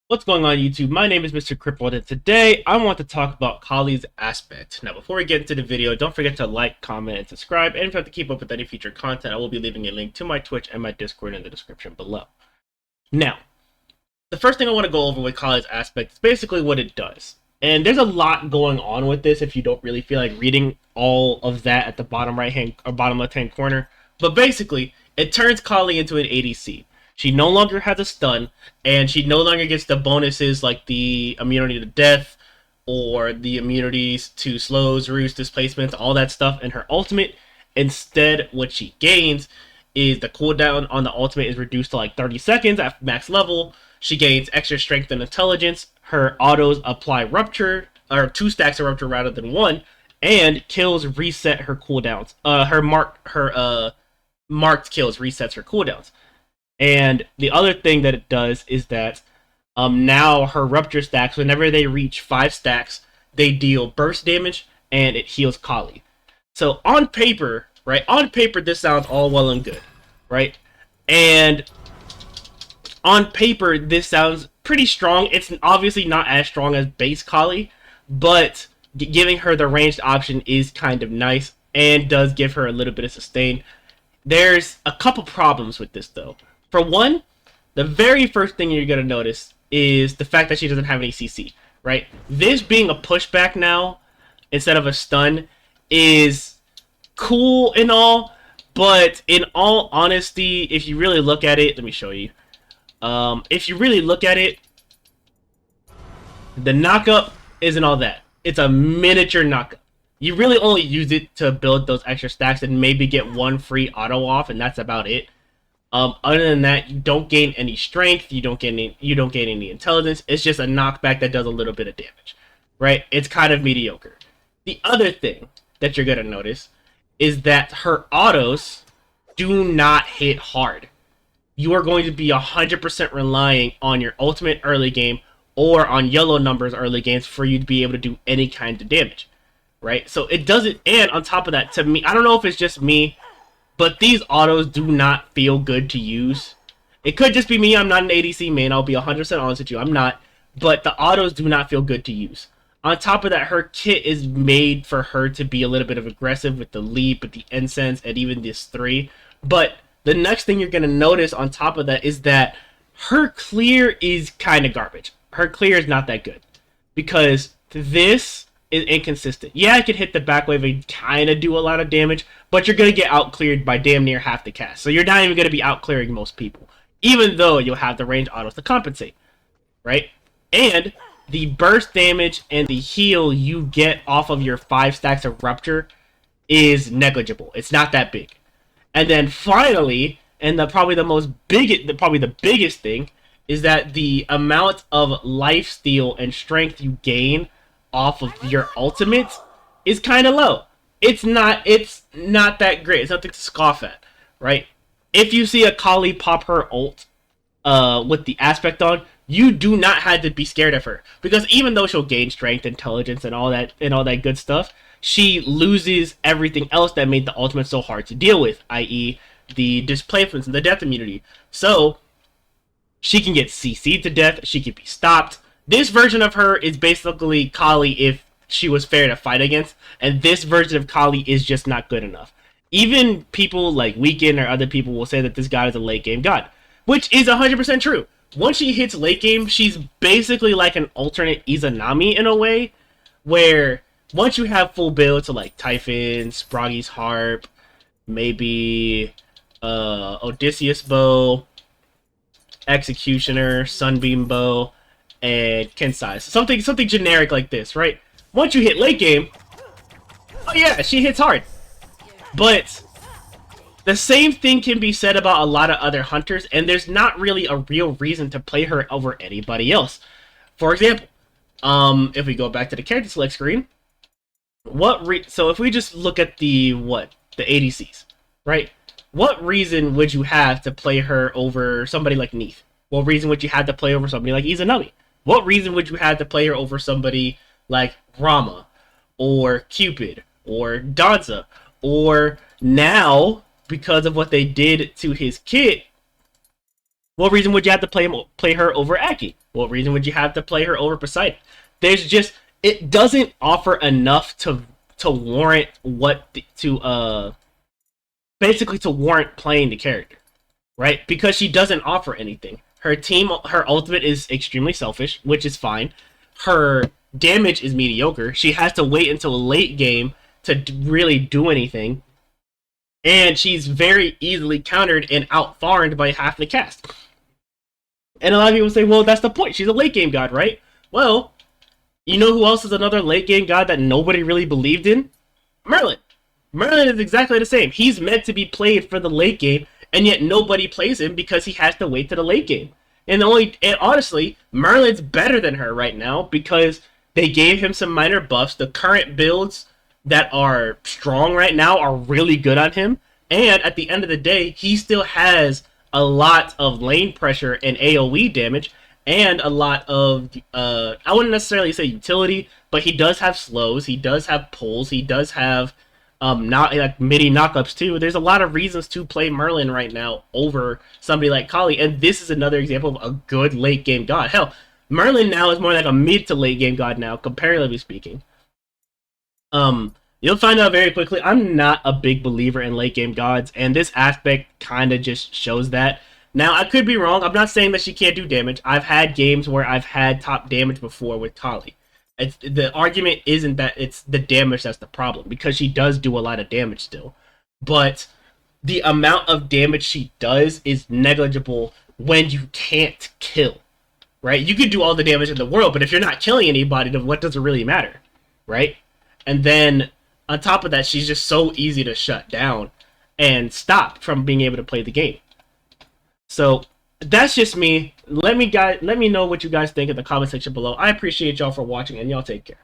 What's going on YouTube? My name is Mr. Crippled and today I want to talk about Kali's aspect. Now before we get into the video, don't forget to like, comment, and subscribe. And if you have to keep up with any future content, I will be leaving a link to my Twitch and my Discord in the description below. Now, the first thing I want to go over with Kali's aspect is basically what it does. And there's a lot going on with this if you don't really feel like reading all of that at the bottom right hand or bottom left hand corner. But basically, it turns Kali into an ADC. She no longer has a stun, and she no longer gets the bonuses like the immunity to death or the immunities to slows, roost, displacements, all that stuff in her ultimate. Instead, what she gains is the cooldown on the ultimate is reduced to like 30 seconds at max level. She gains extra strength and intelligence. Her autos apply rupture, or 2 stacks of rupture rather than 1, and kills reset her cooldowns. Her marked kills resets her cooldowns. And the other thing that it does is that now her rupture stacks, whenever they reach 5 stacks, they deal burst damage and it heals Kali. So on paper, right? On paper, this sounds all well and good, right? And on paper, this sounds pretty strong. It's obviously not as strong as base Kali, but giving her the ranged option is kind of nice and does give her a little bit of sustain. There's a couple problems with this though. For one, the very first thing you're going to notice is the fact that she doesn't have any CC, right? This being a pushback now instead of a stun is cool and all, but in all honesty, if you really look at it, let me show you. If you really look at it, the knockup isn't all that. It's a miniature knockup. You really only use it to build those extra stacks and maybe get one free auto off, and that's about it. Other than that, you don't gain any strength. You don't gain any intelligence. It's just a knockback that does a little bit of damage, right? It's kind of mediocre. The other thing that you're gonna notice is that her autos do not hit hard. You are going to be 100% relying on your ultimate early game or on yellow numbers early games for you to be able to do any kind of damage, right? So it doesn't. And on top of that, to me, I don't know if it's just me, but these autos do not feel good to use. It could just be me. I'm not an ADC main. I'll be 100% honest with you. I'm not. But the autos do not feel good to use. On top of that, her kit is made for her to be a little bit of aggressive with the leap, with the incense, and even this 3. But the next thing you're going to notice on top of that is that her clear is kind of garbage. Her clear is not that good. Because this is inconsistent. Yeah, I can hit the back wave and kind of do a lot of damage, but you're going to get out-cleared by damn near half the cast. So you're not even going to be out-clearing most people, even though you'll have the range autos to compensate, right? And the burst damage and the heal you get off of your 5 stacks of rupture is negligible. It's not that big. And then finally, and probably the biggest thing is that the amount of lifesteal and strength you gain off of your ultimate is kind of low. It's not that great. It's nothing to scoff at, right? If you see a Kali pop her ult with the aspect on, you do not have to be scared of her, because even though she'll gain strength, intelligence, and all that good stuff, she loses everything else that made the ultimate so hard to deal with, i.e. the displacements and the death immunity. So she can get CC'd to death, she can be stopped. This version of her is basically Kali if she was fair to fight against, and this version of Kali is just not good enough. Even people like Weekend or other people will say that this god is a late game god, which is 100% true. Once she hits late game, she's basically like an alternate Izanami in a way, where once you have full build to like Typhon, Sproggy's Harp, maybe Odysseus Bow, Executioner, Sunbeam Bow, and Kensai. Something generic like this, right? Once you hit late game, oh yeah, she hits hard. But the same thing can be said about a lot of other hunters, and there's not really a real reason to play her over anybody else. For example, if we go back to the character select screen, so if we just look at the ADCs, right? What reason would you have to play her over somebody like Neith? What reason would you have to play over somebody like Izanami? What reason would you have to play her over somebody like Rama, or Cupid, or Danza, or now, because of what they did to his kit, What reason would you have to play her over Aki? What reason would you have to play her over Poseidon? There's just, it doesn't offer enough to warrant basically to warrant playing the character, right? Because she doesn't offer anything. Her ultimate is extremely selfish, which is fine. Her damage is mediocre. She has to wait until a late game to really do anything. And she's very easily countered and outfarmed by half the cast. And a lot of people say, well, that's the point. She's a late game god, right? Well, you know who else is another late game god that nobody really believed in? Merlin. Merlin is exactly the same. He's meant to be played for the late game, and yet nobody plays him because he has to wait to the late game. And honestly, Merlin's better than her right now because they gave him some minor buffs. The current builds that are strong right now are really good on him. And at the end of the day, he still has a lot of lane pressure and AoE damage, and a lot of, I wouldn't necessarily say utility, but he does have slows, he does have pulls, he does have not like midi knockups too. There's a lot of reasons to play Merlin right now over somebody like Kali, and this is another example of a good late game god. Hell, Merlin now is more like a mid to late game god now, comparatively speaking. You'll find out very quickly, I'm not a big believer in late game gods, and this aspect kind of just shows that. Now, I could be wrong. I'm not saying that she can't do damage. I've had games where I've had top damage before with Kali. The argument isn't that it's the damage that's the problem, because she does do a lot of damage still. But the amount of damage she does is negligible when you can't kill, right? You could do all the damage in the world, but if you're not killing anybody, then what does it really matter, right? And then on top of that, she's just so easy to shut down and stop from being able to play the game. So that's just me. Let me know what you guys think in the comment section below. I appreciate y'all for watching, and y'all take care.